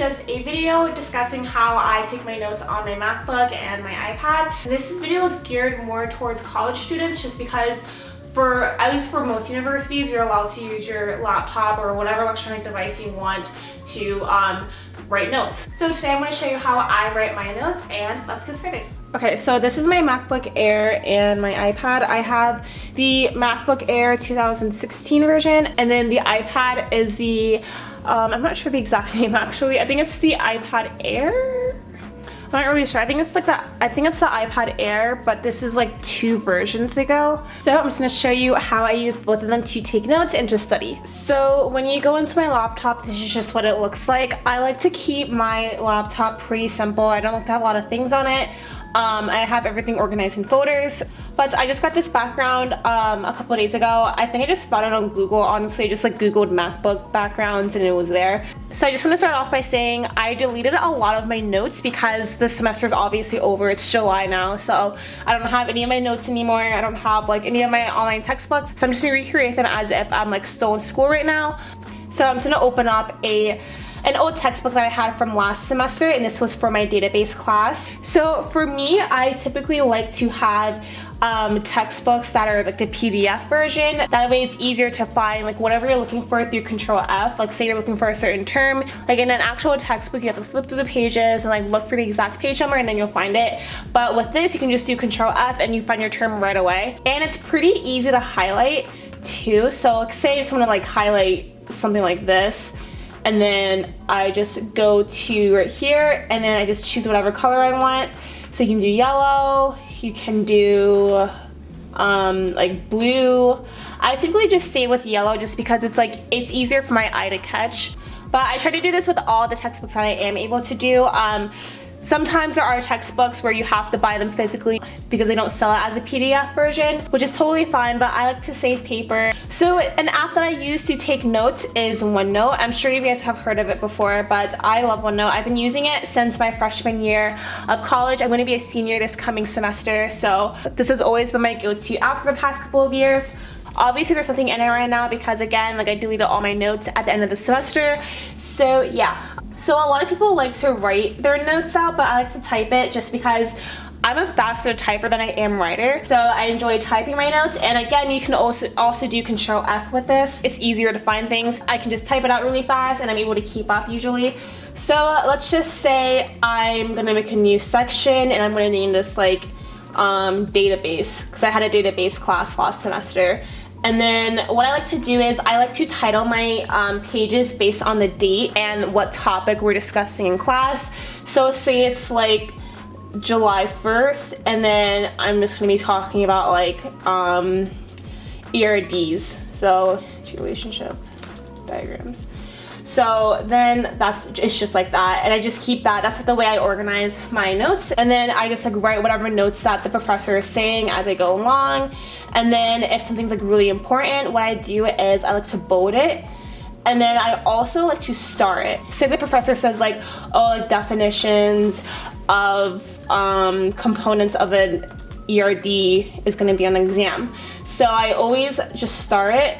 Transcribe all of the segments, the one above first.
just a video discussing how I take my notes on my MacBook and my iPad. This video is geared more towards college students just because at least for most universities, you're allowed to use your laptop or whatever electronic device you want to write notes. So today I'm going to show you how I write my notes, and let's get started. Okay, so this is my MacBook Air and my iPad. I have the MacBook Air 2016 version, and then the iPad is the, I'm not sure the exact name actually. I think it's the iPad Air? I'm not really sure. I think it's the iPad Air, but this is like 2 versions ago. So I'm just gonna show you how I use both of them to take notes and to study. So when you go into my laptop, this is just what it looks like. I like to keep my laptop pretty simple. I don't like to have a lot of things on it. I have everything organized in folders, but I just got this background a couple of days ago. I think I just spotted it on Google. Honestly, I just like Googled MacBook backgrounds and it was there. So I just want to start off by saying I deleted a lot of my notes because the semester is obviously over. It's July now, so I don't have any of my notes anymore. I don't have like any of my online textbooks. So I'm just gonna recreate them as if I'm like still in school right now. So I'm just gonna open up an old textbook that I had from last semester, and this was for my database class. So for me, I typically like to have textbooks that are like the PDF version. That way it's easier to find like whatever you're looking for through Control F. Like say you're looking for a certain term, like in an actual textbook you have to flip through the pages and like look for the exact page number and then you'll find it. But with this you can just do Control F and you find your term right away. And it's pretty easy to highlight too. So like say I just want to like highlight something like this, and then I just go to right here and then I just choose whatever color I want. So you can do yellow, you can do like blue. I typically just stay with yellow just because it's easier for my eye to catch. But I try to do this with all the textbooks that I am able to do. Sometimes there are textbooks where you have to buy them physically because they don't sell it as a PDF version, which is totally fine, but I like to save paper. So an app that I use to take notes is OneNote. I'm sure you guys have heard of it before, but I love OneNote. I've been using it since my freshman year of college. I'm gonna be a senior this coming semester, so this has always been my go-to app for the past couple of years. Obviously there's nothing in it right now because again, like I deleted all my notes at the end of the semester. So yeah. So a lot of people like to write their notes out, but I like to type it just because I'm a faster typer than I am writer. So I enjoy typing my notes. And again, you can also do Control F with this. It's easier to find things. I can just type it out really fast and I'm able to keep up usually. So let's just say I'm gonna make a new section and I'm gonna name this like database, because I had a database class last semester. And then what I like to do is I like to title my pages based on the date and what topic we're discussing in class. So say it's like July 1st, and then I'm just gonna be talking about like ERDs, so relationship diagrams. So then it's just like that, and I just keep that. That's the way I organize my notes, and then I just like write whatever notes that the professor is saying as I go along. And then if something's like really important, what I do is I like to bold it, and then I also like to star it. Say the professor says like, oh, like definitions of components of an ERD is going to be on the exam. So I always just star it,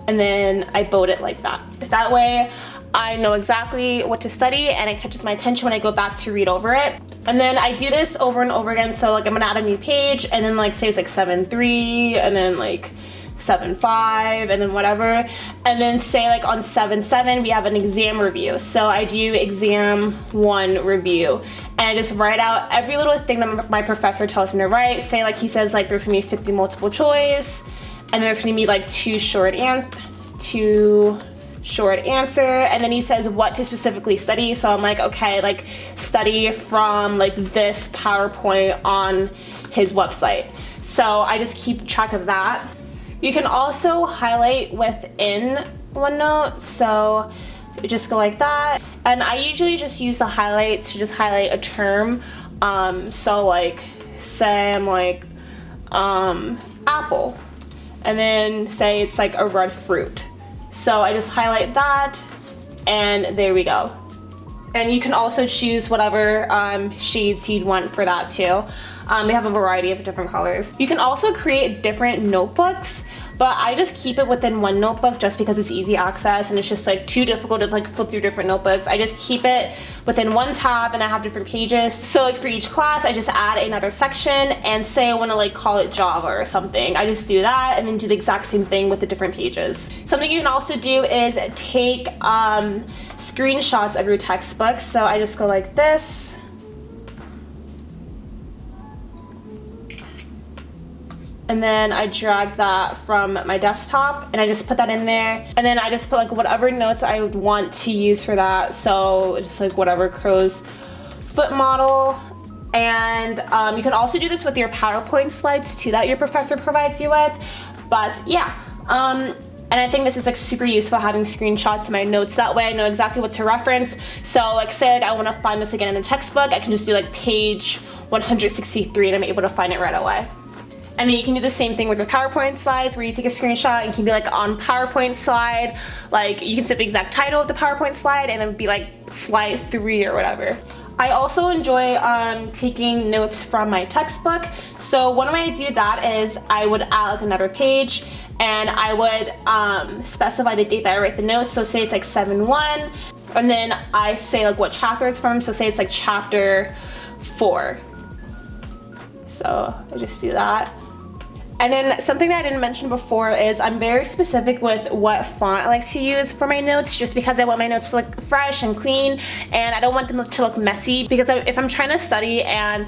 and then I bold it like that. That way I know exactly what to study and it catches my attention when I go back to read over it. And then I do this over and over again. So like I'm gonna add a new page and then like say it's like 7.3 and then like 7.5 and then whatever. And then say like on 7.7 we have an exam review. So I do exam 1 review and I just write out every little thing that my professor tells me to write. Say like he says like there's gonna be 50 multiple choice, and there's gonna be like 2 short answer, and then he says what to specifically study. So I'm like, okay, like study from like this PowerPoint on his website. So I just keep track of that. You can also highlight within OneNote, so just go like that. And I usually just use the highlight to just highlight a term. So like say I'm like apple, and then say it's like a red fruit. So I just highlight that, and there we go. And you can also choose whatever shades you'd want for that too. They have a variety of different colors. You can also create different notebooks but I just keep it within one notebook just because it's easy access and it's just like too difficult to like flip through different notebooks. I just keep it within one tab and I have different pages. So like for each class, I just add another section and say I want to like call it Java or something. I just do that and then do the exact same thing with the different pages. Something you can also do is take screenshots of your textbook. So I just go like this. And then I drag that from my desktop and I just put that in there. And then I just put like whatever notes I would want to use for that. So just like whatever crow's foot model. And you can also do this with your PowerPoint slides too that your professor provides you with. But yeah, and I think this is like super useful having screenshots of my notes. That way I know exactly what to reference. So like say like I want to find this again in the textbook, I can just do like page 163 and I'm able to find it right away. And then you can do the same thing with your PowerPoint slides where you take a screenshot and you can be like on PowerPoint slide, like you can set the exact title of the PowerPoint slide and then be like slide 3 or whatever. I also enjoy taking notes from my textbook. So one way I do that is I would add like another page and I would specify the date that I write the notes. So say it's like 7/1 and then I say like what chapter it's from. So say it's like chapter 4. So I just do that. And then something that I didn't mention before is I'm very specific with what font I like to use for my notes just because I want my notes to look fresh and clean and I don't want them to look messy because if I'm trying to study and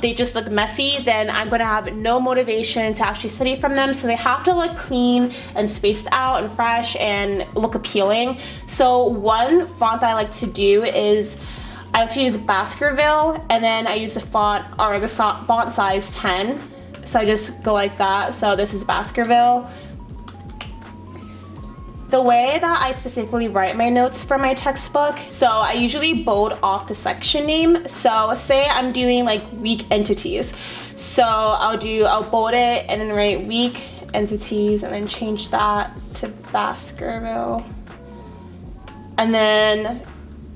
they just look messy, then I'm going to have no motivation to actually study from them. So they have to look clean and spaced out and fresh and look appealing. So one font that I like to do is I like to use Baskerville and then I use the font or the font size 10. So I just go like that. So this is Baskerville. The way that I specifically write my notes from my textbook, so I usually bold off the section name. So say I'm doing like weak entities. So I'll bold it and then write weak entities and then change that to Baskerville. And then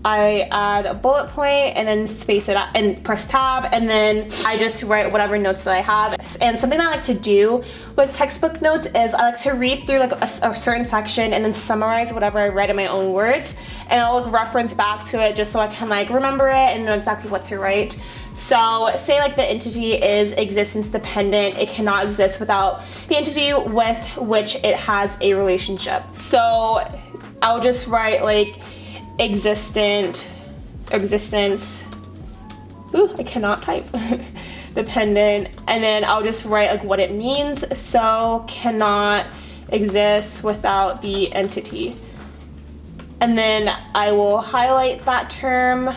I add a bullet point and then space it out and press tab and then I just write whatever notes that I have. And something that I like to do with textbook notes is I like to read through like a certain section and then summarize whatever I read in my own words and I'll like reference back to it just so I can like remember it and know exactly what to write. So say like the entity is existence dependent, it cannot exist without the entity with which it has a relationship. So I'll just write like existence, ooh, I cannot type, dependent, and then I'll just write like what it means. So cannot exist without the entity. And then I will highlight that term,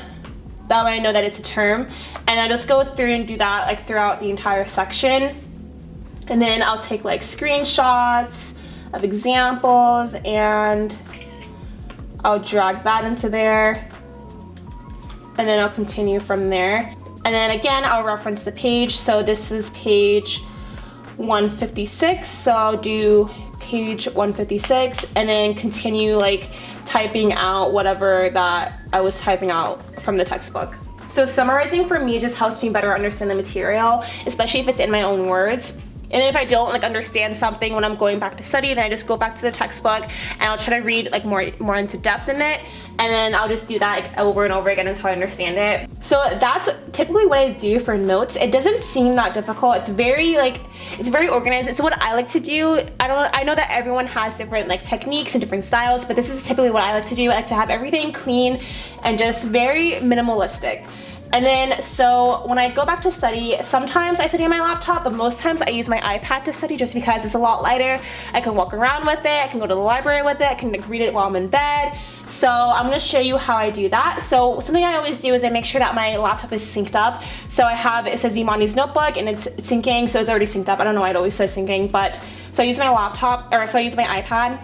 that way I know that it's a term, and I just go through and do that like throughout the entire section. And then I'll take like screenshots of examples and I'll drag that into there and then I'll continue from there. And then again, I'll reference the page. So this is page 156. So I'll do page 156 and then continue like typing out whatever that I was typing out from the textbook. So summarizing for me just helps me better understand the material, especially if it's in my own words. And if I don't like understand something when I'm going back to study, then I just go back to the textbook and I'll try to read like more into depth in it, and then I'll just do that like over and over again until I understand it. So that's typically what I do for notes. It doesn't seem that difficult. It's very organized. It's what I like to do. I know that everyone has different like techniques and different styles, but this is typically what I like to do. I like to have everything clean and just very minimalistic. And then, so when I go back to study, sometimes I study on my laptop, but most times I use my iPad to study just because it's a lot lighter. I can walk around with it, I can go to the library with it, I can like, read it while I'm in bed. So I'm gonna show you how I do that. So something I always do is I make sure that my laptop is synced up. So I have, it says Imani's notebook and it's syncing, so it's already synced up. I don't know why it always says syncing, but so I use my laptop, or so I use my iPad.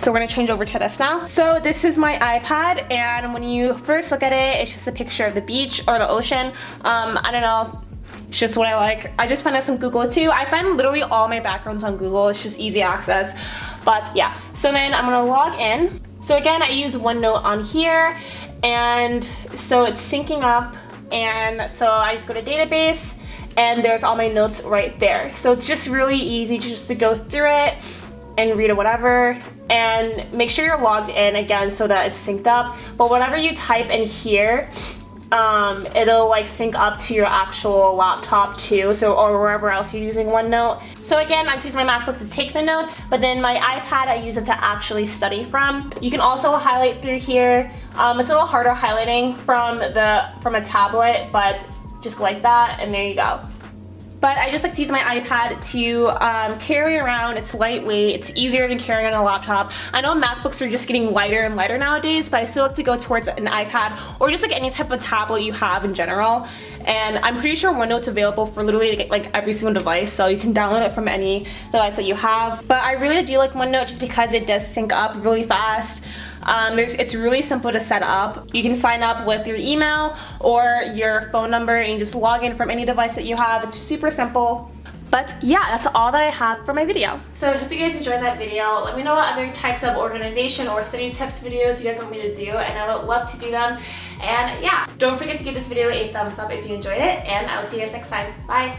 So we're gonna change over to this now. So this is my iPad, and when you first look at it, it's just a picture of the beach or the ocean. I don't know, it's just what I like. I just found this on Google too. I find literally all my backgrounds on Google. It's just easy access. But yeah, so then I'm gonna log in. So again, I use OneNote on here, and so it's syncing up, and so I just go to database, and there's all my notes right there. So it's just really easy just to go through it and read or whatever, and make sure you're logged in again so that it's synced up. But whatever you type in here, it'll like sync up to your actual laptop too, so, or wherever else you're using OneNote. So again, I just use my MacBook to take the notes, but then my iPad I use it to actually study from. You can also highlight through here. It's a little harder highlighting from a tablet, but just go like that, and there you go. But I just like to use my iPad to carry around. It's lightweight, it's easier than carrying on a laptop. I know MacBooks are just getting lighter and lighter nowadays, but I still like to go towards an iPad or just like any type of tablet you have in general. And I'm pretty sure OneNote's available for literally like every single device, so you can download it from any device that you have. But I really do like OneNote just because it does sync up really fast. It's really simple to set up. You can sign up with your email or your phone number and just log in from any device that you have. It's super simple. But yeah, that's all that I have for my video. So I hope you guys enjoyed that video. Let me know what other types of organization or study tips videos you guys want me to do, and I would love to do them. And yeah, don't forget to give this video a thumbs up if you enjoyed it, and I will see you guys next time. Bye!